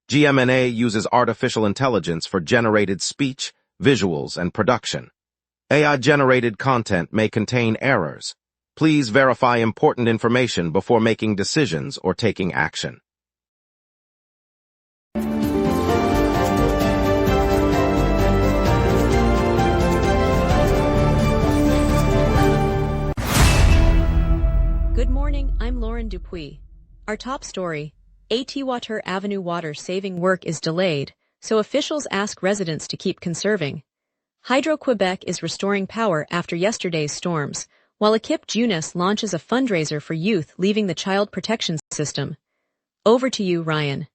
GMNA uses artificial intelligence for generated speech, visuals, and production. AI-generated content may contain errors. Please verify important information before making decisions or taking action. Good morning, I'm Lauren Dupuis. Our top story, Atwater Avenue water-saving work is delayed, so officials ask residents to keep conserving. Hydro-Quebec is restoring power after yesterday's storms, while Équipe Jeunesse launches a fundraiser for youth leaving the child protection system. Over to you, Ryan.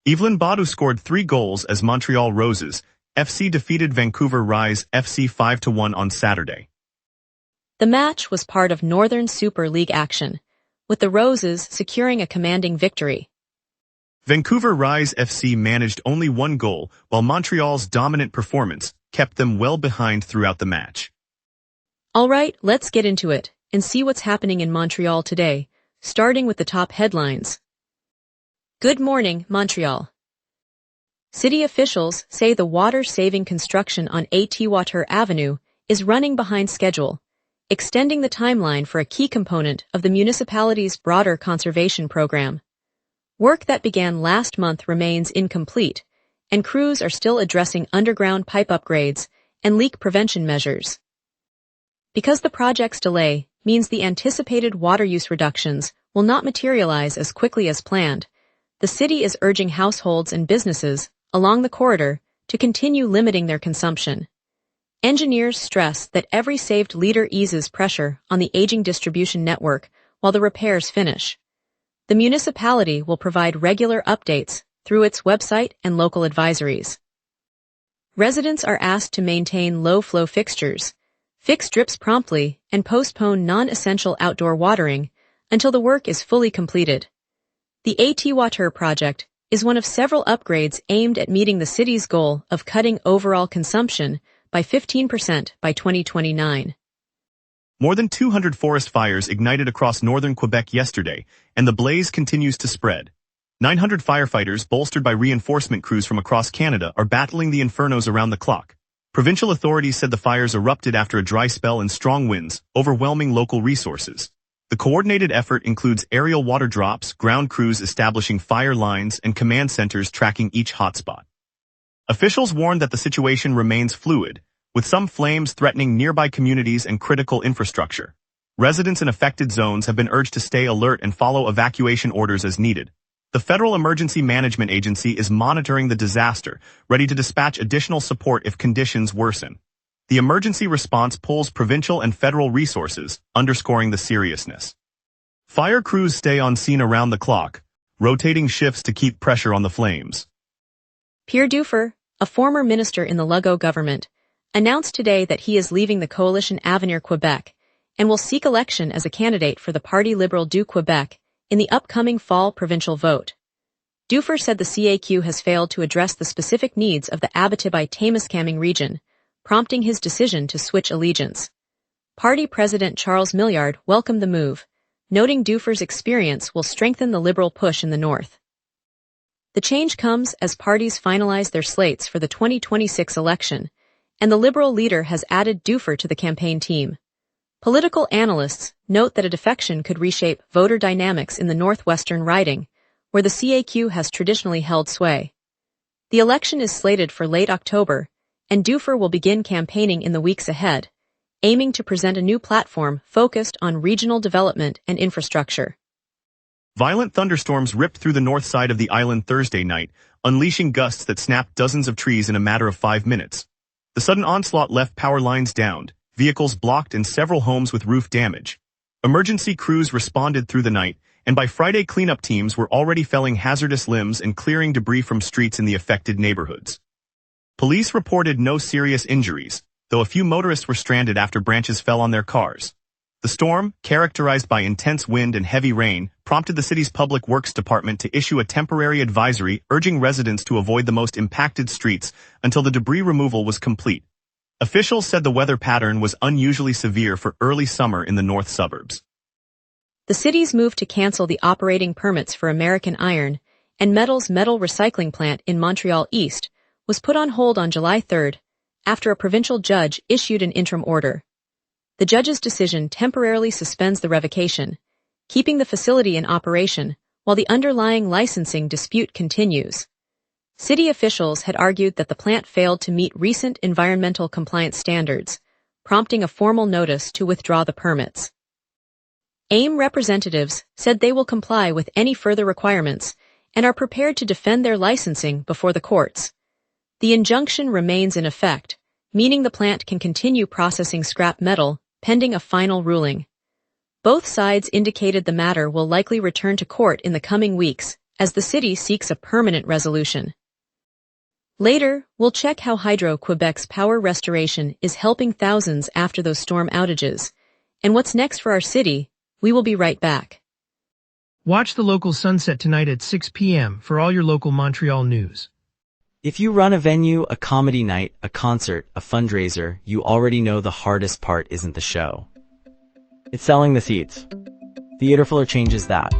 Evelyn Badu scored 3 goals as Montreal Roses FC defeated Vancouver Rise FC 5-1 on Saturday. The match was part of Northern Super League action, with the Roses securing a commanding victory. Vancouver Rise FC managed only 1 goal, while Montreal's dominant performance kept them well behind throughout the match. All right, let's get into it and see what's happening in Montreal today, starting with the top headlines. Good morning, Montreal. City officials say the water-saving construction on Atwater Avenue is running behind schedule, extending the timeline for a key component of the municipality's broader conservation program. Work that began last month remains incomplete, and crews are still addressing underground pipe upgrades and leak prevention measures. Because the project's delay means the anticipated water use reductions will not materialize as quickly as planned, the city is urging households and businesses along the corridor to continue limiting their consumption. Engineers stress that every saved liter eases pressure on the aging distribution network while the repairs finish. The municipality will provide regular updates through its website and local advisories. Residents are asked to maintain low-flow fixtures, fix drips promptly, and postpone non-essential outdoor watering until the work is fully completed. The Atwater project is one of several upgrades aimed at meeting the city's goal of cutting overall consumption by 15% by 2029. More than 200 forest fires ignited across northern Quebec yesterday, and the blaze continues to spread. 900 firefighters, bolstered by reinforcement crews from across Canada, are battling the infernos around the clock. Provincial authorities said the fires erupted after a dry spell and strong winds, overwhelming local resources. The coordinated effort includes aerial water drops, ground crews establishing fire lines, and command centers tracking each hotspot. Officials warned that the situation remains fluid, with some flames threatening nearby communities and critical infrastructure. Residents in affected zones have been urged to stay alert and follow evacuation orders as needed. The Federal Emergency Management Agency is monitoring the disaster, ready to dispatch additional support if conditions worsen. The emergency response pulls provincial and federal resources, underscoring the seriousness. Fire crews stay on scene around the clock, rotating shifts to keep pressure on the flames. Pierre Duffer, a former minister in the Legault government, announced today that he is leaving the coalition Avenir Quebec and will seek election as a candidate for the Parti Liberal du Québec in the upcoming fall provincial vote. Duffer said the CAQ has failed to address the specific needs of the Abitibi-Témiscamingue region, prompting his decision to switch allegiance. Party President Charles Milliard welcomed the move, noting Duffer's experience will strengthen the Liberal push in the north. The change comes as parties finalize their slates for the 2026 election, and the Liberal leader has added Duffer to the campaign team. Political analysts note that a defection could reshape voter dynamics in the northwestern riding, where the CAQ has traditionally held sway. The election is slated for late October, and Duffer will begin campaigning in the weeks ahead, aiming to present a new platform focused on regional development and infrastructure. Violent thunderstorms ripped through the north side of the island Thursday night, unleashing gusts that snapped dozens of trees in a matter of 5 minutes. The sudden onslaught left power lines downed, vehicles blocked, and several homes with roof damage. Emergency crews responded through the night, and by Friday cleanup teams were already felling hazardous limbs and clearing debris from streets in the affected neighborhoods. Police reported no serious injuries, though a few motorists were stranded after branches fell on their cars. The storm, characterized by intense wind and heavy rain, prompted the city's Public Works Department to issue a temporary advisory urging residents to avoid the most impacted streets until the debris removal was complete. Officials said the weather pattern was unusually severe for early summer in the north suburbs. The city's move to cancel the operating permits for American Iron and Metal's metal recycling plant in Montreal East was put on hold on July 3rd after a provincial judge issued an interim order. The judge's decision temporarily suspends the revocation, keeping the facility in operation while the underlying licensing dispute continues. City officials had argued that the plant failed to meet recent environmental compliance standards, prompting a formal notice to withdraw the permits. AIM representatives said they will comply with any further requirements and are prepared to defend their licensing before the courts. The injunction remains in effect, meaning the plant can continue processing scrap metal pending a final ruling. Both sides indicated the matter will likely return to court in the coming weeks as the city seeks a permanent resolution. Later, we'll check how Hydro-Quebec's power restoration is helping thousands after those storm outages. And what's next for our city? We will be right back. Watch the local sunset tonight at 6 p.m. for all your local Montreal news. If you run a venue, a comedy night, a concert, a fundraiser, you already know the hardest part isn't the show. It's selling the seats. Theaterfiller changes that.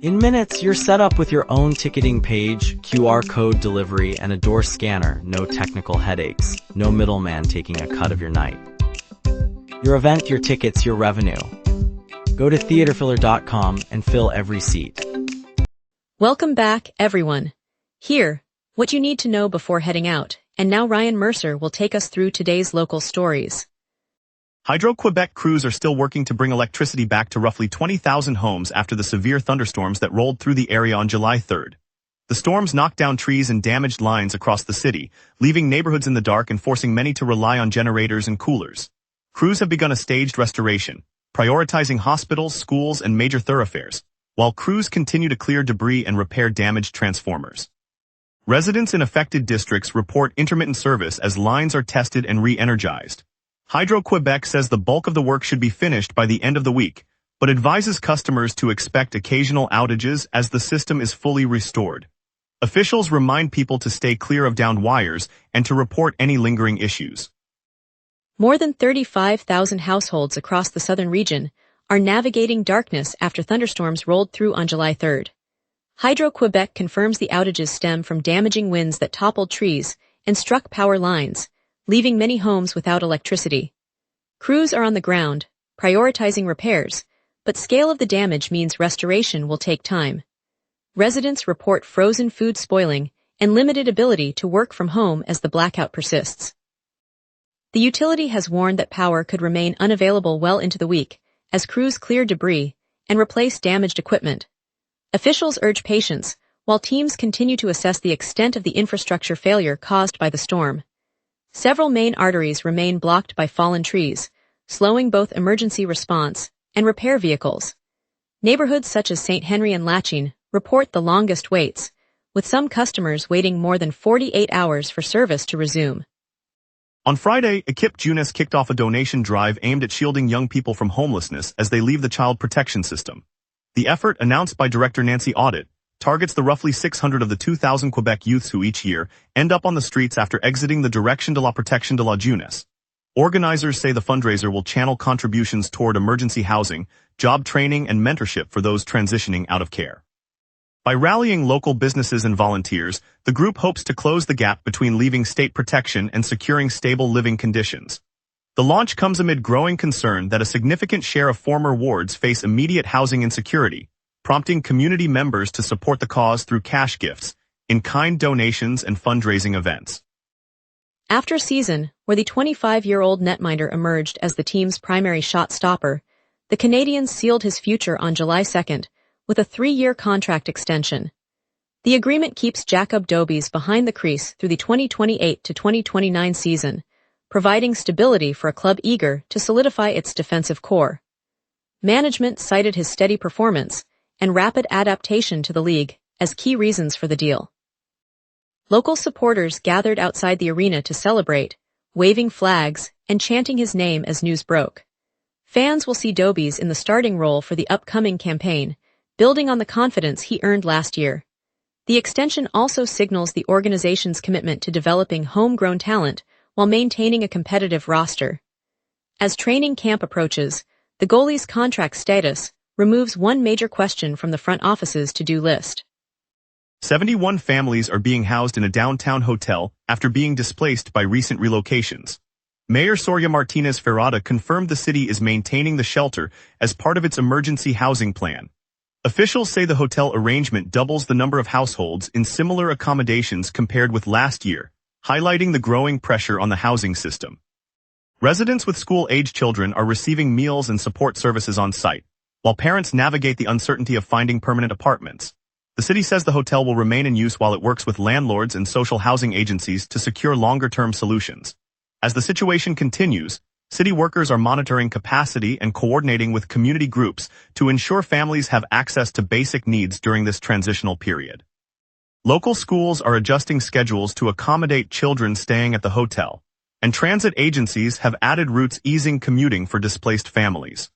In minutes, you're set up with your own ticketing page, QR code delivery, and a door scanner. No technical headaches. No middleman taking a cut of your night. Your event, your tickets, your revenue. Go to theaterfiller.com and fill every seat. Welcome back, everyone. Here, what you need to know before heading out, and now Ryan Mercer will take us through today's local stories. Hydro-Quebec crews are still working to bring electricity back to roughly 20,000 homes after the severe thunderstorms that rolled through the area on July 3rd. The storms knocked down trees and damaged lines across the city, leaving neighborhoods in the dark and forcing many to rely on generators and coolers. Crews have begun a staged restoration, prioritizing hospitals, schools, and major thoroughfares, while crews continue to clear debris and repair damaged transformers. Residents in affected districts report intermittent service as lines are tested and re-energized. Hydro-Quebec says the bulk of the work should be finished by the end of the week, but advises customers to expect occasional outages as the system is fully restored. Officials remind people to stay clear of downed wires and to report any lingering issues. More than 35,000 households across the southern region are navigating darkness after thunderstorms rolled through on July 3rd. Hydro-Quebec confirms the outages stem from damaging winds that toppled trees and struck power lines, leaving many homes without electricity. Crews are on the ground, prioritizing repairs, but scale of the damage means restoration will take time. Residents report frozen food spoiling and limited ability to work from home as the blackout persists. The utility has warned that power could remain unavailable well into the week as crews clear debris and replace damaged equipment. Officials urge patience while teams continue to assess the extent of the infrastructure failure caused by the storm. Several main arteries remain blocked by fallen trees, slowing both emergency response and repair vehicles. Neighborhoods such as St. Henry and Lachine report the longest waits, with some customers waiting more than 48 hours for service to resume. On Friday, Équipe Jeunesse kicked off a donation drive aimed at shielding young people from homelessness as they leave the child protection system. The effort, announced by Director Nancy Audit, targets the roughly 600 of the 2,000 Quebec youths who each year end up on the streets after exiting the Direction de la Protection de la Jeunesse. Organizers say the fundraiser will channel contributions toward emergency housing, job training, and mentorship for those transitioning out of care. By rallying local businesses and volunteers, the group hopes to close the gap between leaving state protection and securing stable living conditions. The launch comes amid growing concern that a significant share of former wards face immediate housing insecurity, prompting community members to support the cause through cash gifts, in-kind donations, and fundraising events. After a season where the 25-year-old netminder emerged as the team's primary shot stopper, the Canadians sealed his future on July 2nd with a 3-year contract extension. The agreement keeps Jacob Dobies behind the crease through the 2028 to 2029 season, providing stability for a club eager to solidify its defensive core. Management cited his steady performance and rapid adaptation to the league as key reasons for the deal. Local supporters gathered outside the arena to celebrate, waving flags and chanting his name as news broke. Fans will see Dobies in the starting role for the upcoming campaign, building on the confidence he earned last year. The extension also signals the organization's commitment to developing homegrown talent while maintaining a competitive roster. As training camp approaches, the goalie's contract status removes one major question from the front office's to-do list. 71 families are being housed in a downtown hotel after being displaced by recent relocations. Mayor Soria Martinez Ferrada confirmed the city is maintaining the shelter as part of its emergency housing plan. Officials say the hotel arrangement doubles the number of households in similar accommodations compared with last year, highlighting the growing pressure on the housing system. Residents with school-age children are receiving meals and support services on site, while parents navigate the uncertainty of finding permanent apartments. The city says the hotel will remain in use while it works with landlords and social housing agencies to secure longer-term solutions. As the situation continues, city workers are monitoring capacity and coordinating with community groups to ensure families have access to basic needs during this transitional period. Local schools are adjusting schedules to accommodate children staying at the hotel, and transit agencies have added routes easing commuting for displaced families.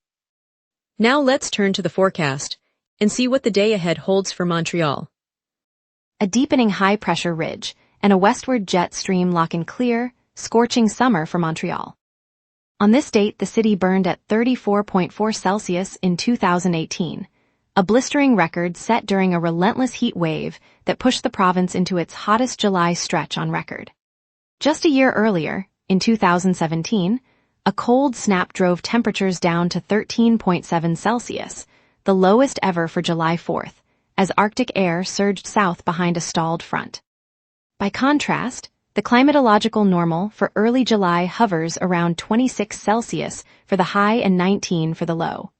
Now let's turn to the forecast and see what the day ahead holds for Montreal. A deepening high-pressure ridge and a westward jet stream lock in clear, scorching summer for Montreal. On this date, the city burned at 34.4 Celsius in 2018, a blistering record set during a relentless heat wave that pushed the province into its hottest July stretch on record. Just a year earlier, in 2017, a cold snap drove temperatures down to 13.7 Celsius, the lowest ever for July 4th, as Arctic air surged south behind a stalled front. By contrast, the climatological normal for early July hovers around 26 Celsius for the high and 19 for the low,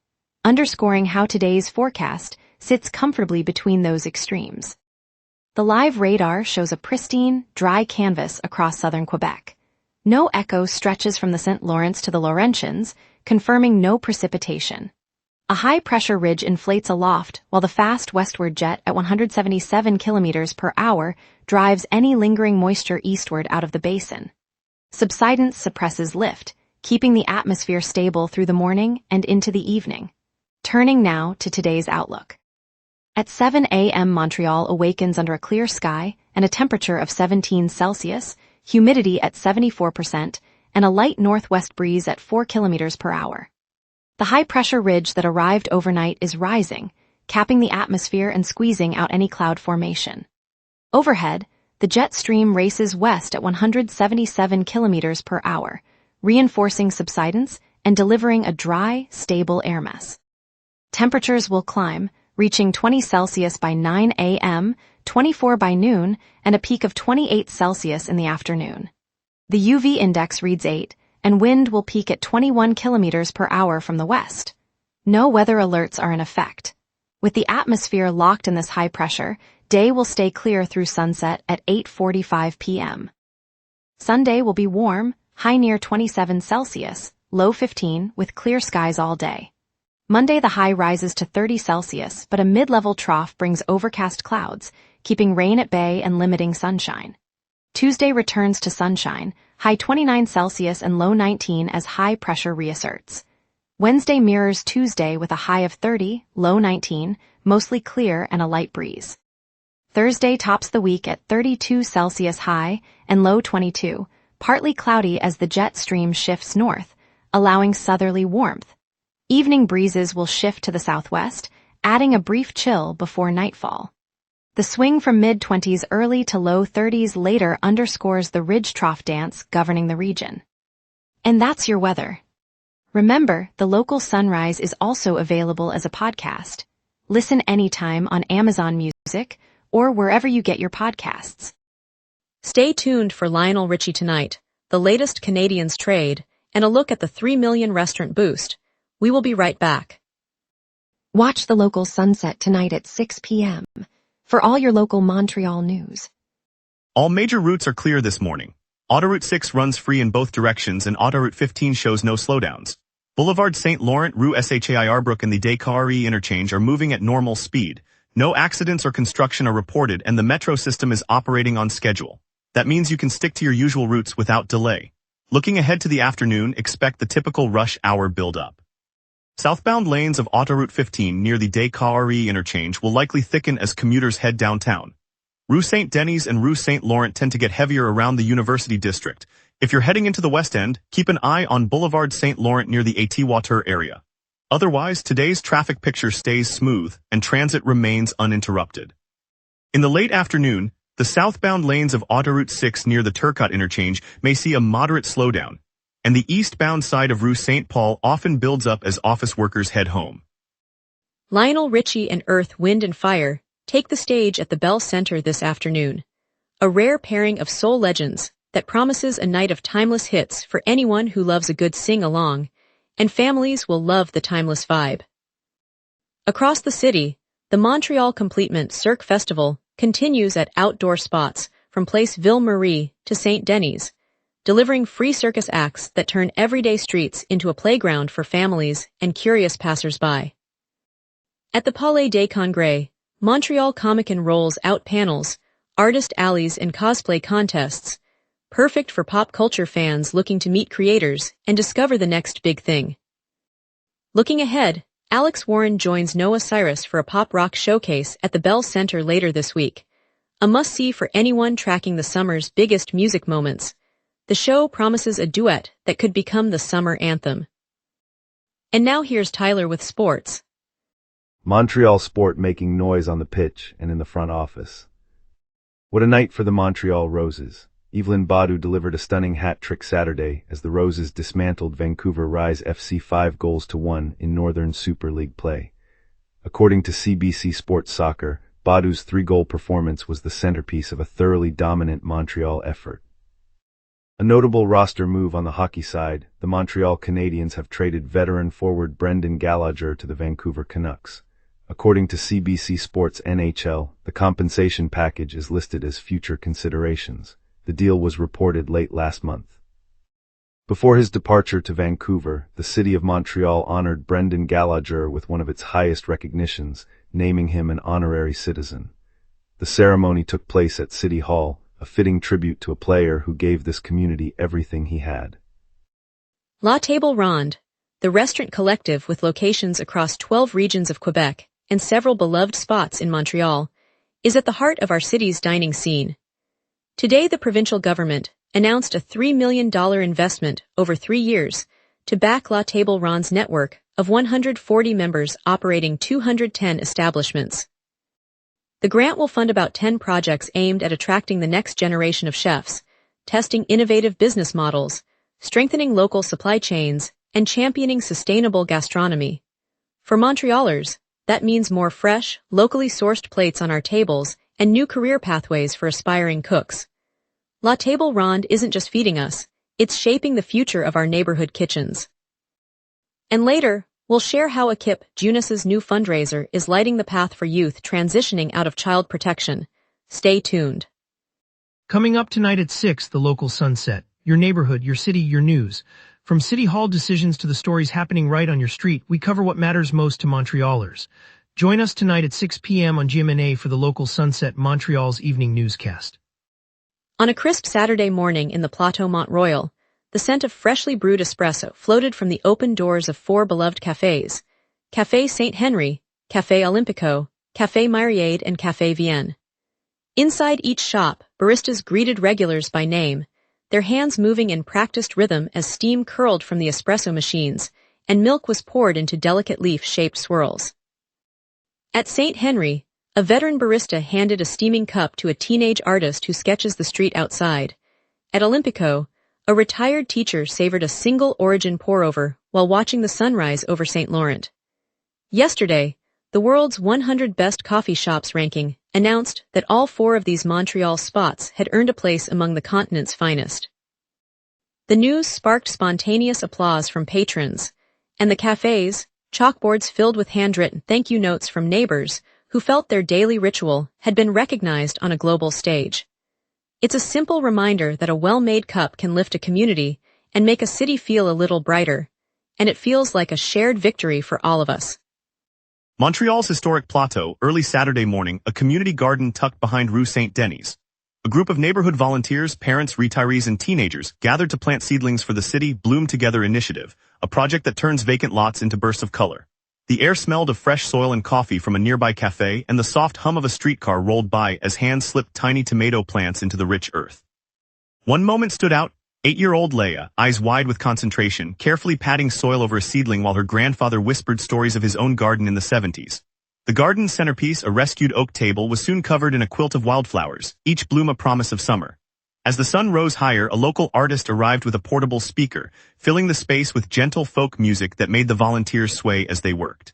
underscoring how today's forecast sits comfortably between those extremes. The live radar shows a pristine, dry canvas across southern Quebec. No echo stretches from the St. Lawrence to the Laurentians, confirming no precipitation. A high-pressure ridge inflates aloft while the fast westward jet at 177 kilometers per hour drives any lingering moisture eastward out of the basin. Subsidence suppresses lift, keeping the atmosphere stable through the morning and into the evening. Turning now to today's outlook. At 7 a.m. Montreal awakens under a clear sky and a temperature of 17 Celsius, humidity at 74%, and a light northwest breeze at 4 kilometers per hour. The high-pressure ridge that arrived overnight is rising, capping the atmosphere and squeezing out any cloud formation. Overhead, the jet stream races west at 177 kilometers per hour, reinforcing subsidence and delivering a dry, stable air mass. Temperatures will climb, reaching 20 Celsius by 9 a.m., 24 by noon, and a peak of 28 Celsius in the afternoon. The UV index reads 8, and wind will peak at 21 kilometers per hour from the west. No weather alerts are in effect. With the atmosphere locked in this high pressure, day will stay clear through sunset at 8:45 p.m. Sunday will be warm, high near 27 Celsius, low 15, with clear skies all day. Monday the high rises to 30 Celsius, but a mid-level trough brings overcast clouds, keeping rain at bay and limiting sunshine. Tuesday returns to sunshine, high 29 Celsius and low 19 as high pressure reasserts. Wednesday mirrors Tuesday with a high of 30, low 19, mostly clear and a light breeze. Thursday tops the week at 32 Celsius high and low 22, partly cloudy as the jet stream shifts north, allowing southerly warmth. Evening breezes will shift to the southwest, adding a brief chill before nightfall. The swing from mid-20s early to low 30s later underscores the ridge trough dance governing the region. And that's your weather. Remember, the local sunrise is also available as a podcast. Listen anytime on Amazon Music or wherever you get your podcasts. Stay tuned for Lionel Richie Tonight, the latest Canadians trade, and a look at the 3 million restaurant boost. We will be right back. Watch the local sunset tonight at 6 p.m. for all your local Montreal news. All major routes are clear this morning. Autoroute 6 runs free in both directions and Autoroute 15 shows no slowdowns. Boulevard St. Laurent, Rue Shair-Brook and the Descartes interchange are moving at normal speed. No accidents or construction are reported and the metro system is operating on schedule. That means you can stick to your usual routes without delay. Looking ahead to the afternoon, expect the typical rush hour build-up. Southbound lanes of Autoroute 15 near the Descartes interchange will likely thicken as commuters head downtown. Rue St. Denis and Rue St. Laurent tend to get heavier around the University District. If you're heading into the West End, keep an eye on Boulevard St. Laurent near the Etiwater area. Otherwise, today's traffic picture stays smooth and transit remains uninterrupted. In the late afternoon, the southbound lanes of Autoroute 6 near the Turcotte interchange may see a moderate slowdown, and the eastbound side of Rue St. Paul often builds up as office workers head home. Lionel Richie and Earth, Wind and Fire take the stage at the Bell Center this afternoon. A rare pairing of soul legends that promises a night of timeless hits for anyone who loves a good sing-along, and families will love the timeless vibe. Across the city, the Montreal Completement Cirque Festival continues at outdoor spots from Place Ville-Marie to St. Denis, delivering free circus acts that turn everyday streets into a playground for families and curious passers-by. At the Palais des Congrès, Montreal Comic-Con rolls out panels, artist alleys and cosplay contests, perfect for pop culture fans looking to meet creators and discover the next big thing. Looking ahead, Alex Warren joins Noah Cyrus for a pop-rock showcase at the Bell Center later this week, a must-see for anyone tracking the summer's biggest music moments. The show promises a duet that could become the summer anthem. And now here's Tyler with sports. Montreal sport making noise on the pitch and in the front office. What a night for the Montreal Roses. Evelyn Badu delivered a stunning hat-trick Saturday as the Roses dismantled Vancouver Rise FC 5-1 in Northern Super League play. According to CBC Sports Soccer, Badu's 3-goal performance was the centerpiece of a thoroughly dominant Montreal effort. A notable roster move on the hockey side, the Montreal Canadiens have traded veteran forward Brendan Gallagher to the Vancouver Canucks. According to CBC Sports NHL, the compensation package is listed as future considerations. The deal was reported late last month. Before his departure to Vancouver, the city of Montreal honored Brendan Gallagher with one of its highest recognitions, naming him an honorary citizen. The ceremony took place at City Hall, a fitting tribute to a player who gave this community everything he had. La Table Ronde, the restaurant collective with locations across 12 regions of Quebec and several beloved spots in Montreal, is at the heart of our city's dining scene. Today, the provincial government announced a $3 million investment over 3 years to back La Table Ronde's network of 140 members operating 210 establishments. The grant will fund about 10 projects aimed at attracting the next generation of chefs, testing innovative business models, strengthening local supply chains, and championing sustainable gastronomy. For Montrealers, that means more fresh, locally sourced plates on our tables and new career pathways for aspiring cooks. La Table Ronde isn't just feeding us, it's shaping the future of our neighborhood kitchens. And later, we'll share how Equip Junus's new fundraiser is lighting the path for youth transitioning out of child protection. Stay tuned. Coming up tonight at 6, the local sunset. Your neighborhood, your city, your news. From City Hall decisions to the stories happening right on your street, we cover what matters most to Montrealers. Join us tonight at 6 p.m. on GMna for the local Sunset Montreal's evening newscast. On a crisp Saturday morning in the Plateau Mont-Royal, the scent of freshly brewed espresso floated from the open doors of 4 beloved cafes: Café St. Henry, Café Olympico, Café Myriade, and Café Vienne. Inside each shop, baristas greeted regulars by name, their hands moving in practiced rhythm as steam curled from the espresso machines, and milk was poured into delicate leaf-shaped swirls. At St. Henry, a veteran barista handed a steaming cup to a teenage artist who sketches the street outside. At Olympico, a retired teacher savored a single origin pour-over while watching the sunrise over St. Laurent. Yesterday, the world's 100 best coffee shops ranking announced that all 4 of these Montreal spots had earned a place among the continent's finest. The news sparked spontaneous applause from patrons, and the cafes, chalkboards filled with handwritten thank you notes from neighbors who felt their daily ritual had been recognized on a global stage. It's a simple reminder that a well-made cup can lift a community and make a city feel a little brighter, and it feels like a shared victory for all of us. Montreal's historic Plateau, early Saturday morning, a community garden tucked behind Rue St. Denis. A group of neighborhood volunteers, parents, retirees, and teenagers gathered to plant seedlings for the City Bloom Together initiative, a project that turns vacant lots into bursts of color. The air smelled of fresh soil and coffee from a nearby cafe, and the soft hum of a streetcar rolled by as hands slipped tiny tomato plants into the rich earth. One moment stood out: 8-year-old Leia, eyes wide with concentration, carefully patting soil over a seedling while her grandfather whispered stories of his own garden in the 70s. The garden's centerpiece, a rescued oak table, was soon covered in a quilt of wildflowers, each bloom a promise of summer. As the sun rose higher, a local artist arrived with a portable speaker, filling the space with gentle folk music that made the volunteers sway as they worked.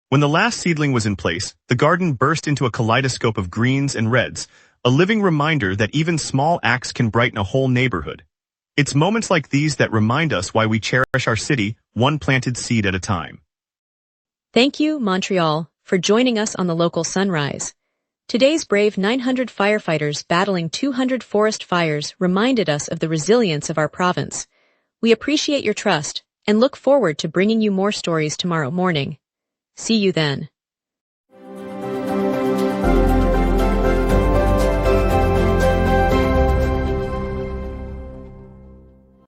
When the last seedling was in place, the garden burst into a kaleidoscope of greens and reds, a living reminder that even small acts can brighten a whole neighborhood. It's moments like these that remind us why we cherish our city, one planted seed at a time. Thank you, Montreal, for joining us on the local sunrise. Today's brave 900 firefighters battling 200 forest fires reminded us of the resilience of our province. We appreciate your trust and look forward to bringing you more stories tomorrow morning. See you then.